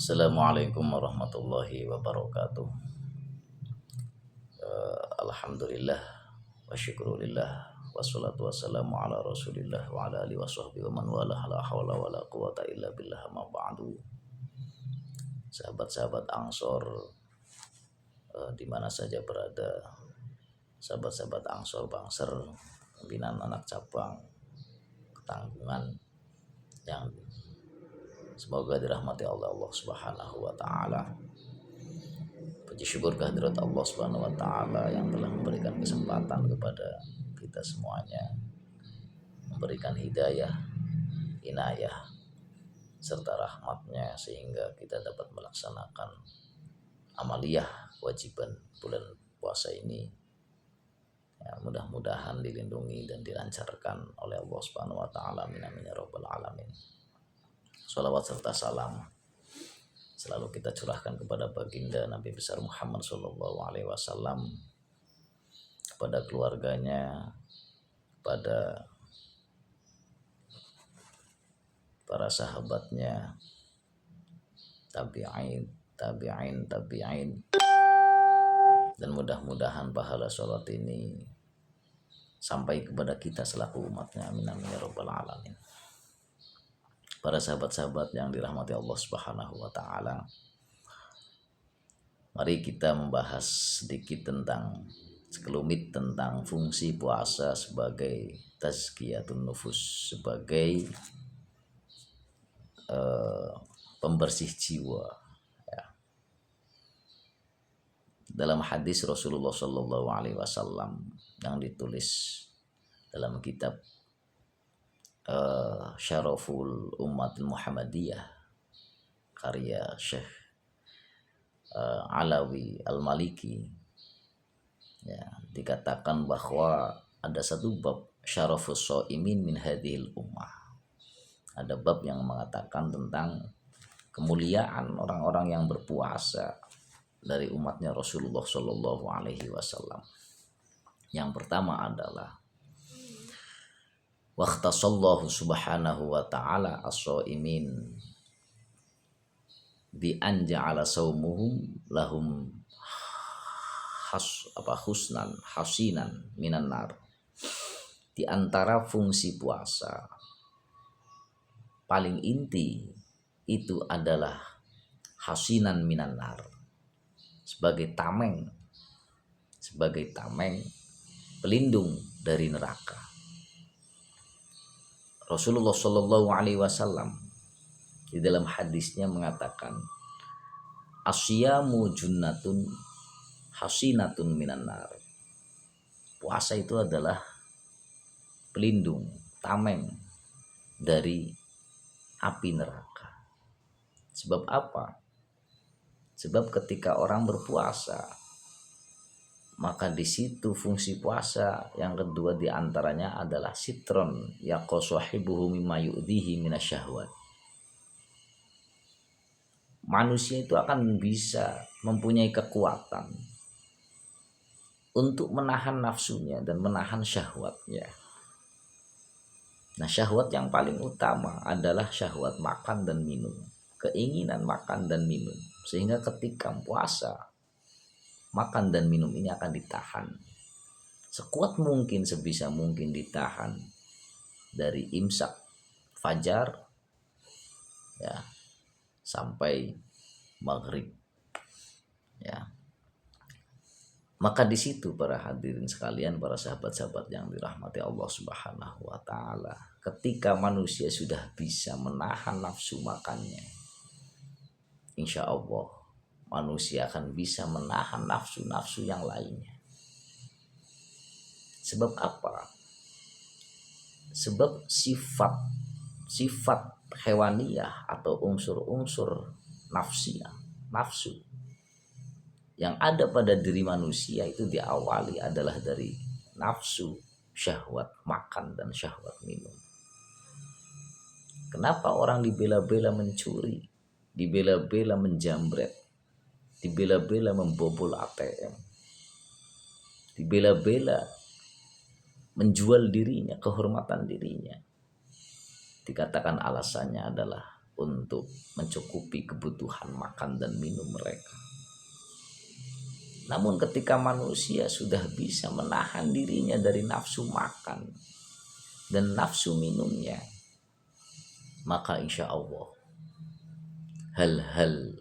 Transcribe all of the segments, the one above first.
Assalamualaikum warahmatullahi wabarakatuh. Alhamdulillah wa syukurillah wassalatu wassalamu ala rasulillah wa ala alihi wa sahbihi wa man wala la hawla wa la quwata illa billah ma ba'du. Sahabat-sahabat Ansor di mana saja berada, sahabat-sahabat Ansor Bangser, pimpinan anak cabang Ketanggungan yang semoga dirahmati Allah Subhanahu wa taala. Puji syukur kehadirat Allah Subhanahu wa taala yang telah memberikan kesempatan kepada kita semuanya, memberikan hidayah, inayah serta rahmatnya sehingga kita dapat melaksanakan amaliyah kewajiban bulan puasa ini. Ya, mudah-mudahan dilindungi dan dilancarkan oleh Allah Subhanahu wa taala. Amin amin ya rabbal alamin. Shalawat serta salam selalu kita curahkan kepada baginda Nabi besar Muhammad sallallahu alaihi wasallam, kepada keluarganya, kepada para sahabatnya, tabi'in, dan mudah-mudahan pahala sholat ini sampai kepada kita selaku umatnya. Amin amin ya rabbal alamin. Para sahabat-sahabat yang dirahmati Allah Subhanahu wa taala, mari kita membahas sedikit tentang sekelumit tentang fungsi puasa sebagai tazkiyatun nufus, sebagai pembersih jiwa. Ya. Dalam hadis Rasulullah Shallallahu Alaihi Wasallam yang ditulis dalam kitab Syaraful Ummatul Muhammadiyah karya Syekh Alawi Al-Maliki, ya, dikatakan bahwa ada satu bab syarafus shaimin min hadhil ummah. Ada bab yang mengatakan tentang kemuliaan orang-orang yang berpuasa dari umatnya Rasulullah Shallallahu Alaihi Wasallam. Yang pertama adalah waqtasallahu subhanahu wa ta'ala as-shaimin bi an ja'ala saumuhum lahum hasinan minan nar. Di antara fungsi puasa paling inti itu adalah hasinan minan nar, sebagai tameng pelindung dari neraka. Rasulullah Shallallahu Alaihi Wasallam di dalam hadisnya mengatakan, asyamu junnatun hasinatun minan nar. Puasa itu adalah pelindung, tameng dari api neraka. Sebab apa? Sebab ketika orang berpuasa, maka di situ fungsi puasa yang kedua diantaranya adalah sitron yaqasahibuhu mimma yu'dhihi minasyahwat. Manusia itu akan bisa mempunyai kekuatan untuk menahan nafsunya dan menahan syahwatnya. Nah, syahwat yang paling utama adalah syahwat makan dan minum, keinginan makan dan minum. Sehingga ketika puasa, makan dan minum ini akan ditahan sekuat mungkin, sebisa mungkin ditahan dari imsak fajar ya sampai maghrib, ya. Maka di situ para hadirin sekalian, para sahabat-sahabat yang dirahmati Allah Subhanahu wa taala, ketika manusia sudah bisa menahan nafsu makannya, insya Allah manusia akan bisa menahan nafsu-nafsu yang lainnya. Sebab apa? Sebab sifat hewaniyah atau unsur-unsur nafsu yang ada pada diri manusia itu diawali adalah dari nafsu syahwat makan dan syahwat minum. Kenapa orang dibela-bela mencuri, dibela-bela menjambret, dibela-bela membobol ATM, dibela-bela menjual dirinya, kehormatan dirinya? Dikatakan alasannya adalah untuk mencukupi kebutuhan makan dan minum mereka. Namun ketika manusia sudah bisa menahan dirinya dari nafsu makan dan nafsu minumnya, maka insya Allah hal-hal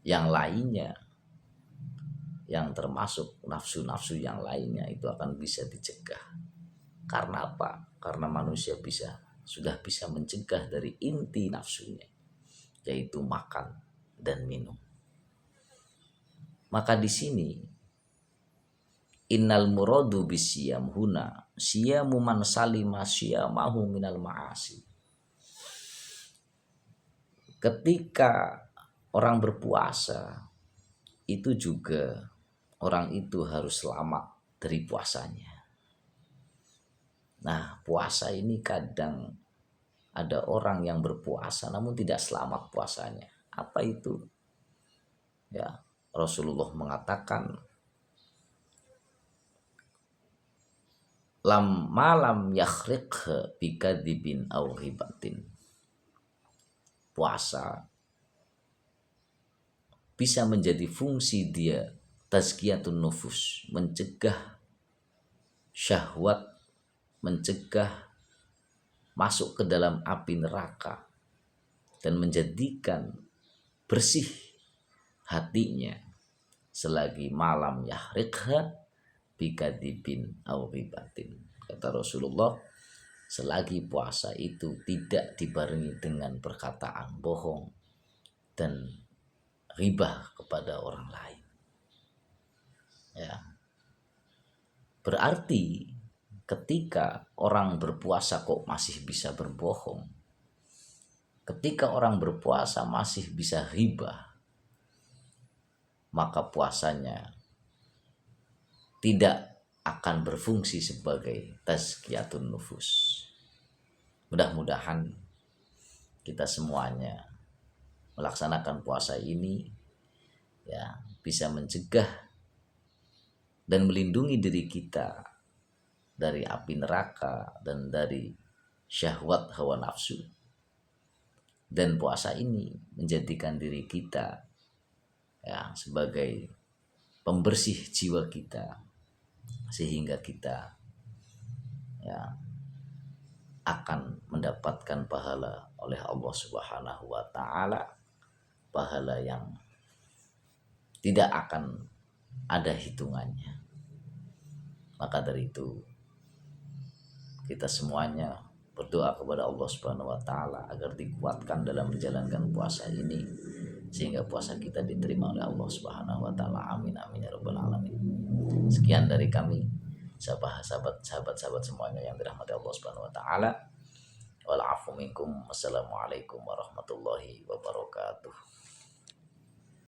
yang lainnya, yang termasuk nafsu-nafsu yang lainnya itu akan bisa dicegah. Karena apa? Karena manusia sudah bisa mencegah dari inti nafsunya, yaitu makan dan minum. Maka di sini innal muradu bisyam huna siyamu man salima siyamahu minal ma'asi. Ketika orang berpuasa itu juga orang itu harus selamat dari puasanya. Nah, puasa ini kadang ada orang yang berpuasa namun tidak selamat puasanya. Apa itu? Ya, Rasulullah mengatakan malam yakhriq bikadzibin aw ghibatin. Puasa bisa menjadi fungsi dia tazkiyatun nufus, mencegah syahwat, mencegah masuk ke dalam api neraka, dan menjadikan bersih hatinya selagi malam yahriqha bikadzibin aw ghibatin. Kata Rasulullah, selagi puasa itu tidak dibarengi dengan perkataan bohong dan ghibah kepada orang lain. Ya. Berarti ketika orang berpuasa kok masih bisa berbohong, ketika orang berpuasa masih bisa ghibah, maka puasanya tidak akan berfungsi sebagai tazkiyatun nufus. Mudah-mudahan kita semuanya melaksanakan puasa ini ya bisa mencegah dan melindungi diri kita dari api neraka dan dari syahwat hawa nafsu. Dan puasa ini menjadikan diri kita ya sebagai pembersih jiwa kita, sehingga kita ya akan mendapatkan pahala oleh Allah Subhanahu wa taala, pahala yang tidak akan ada hitungannya. Maka dari itu kita semuanya berdoa kepada Allah Subhanahu wa taala agar dikuatkan dalam menjalankan puasa ini, sehingga puasa kita diterima oleh Allah Subhanahu wa taala. Amin amin ya rabbal alamin. Sekian dari kami sahabat semuanya yang dirahmati Allah Subhanahu wa taala. Wal afu minkum. Wassalamualaikum warahmatullahi wabarakatuh.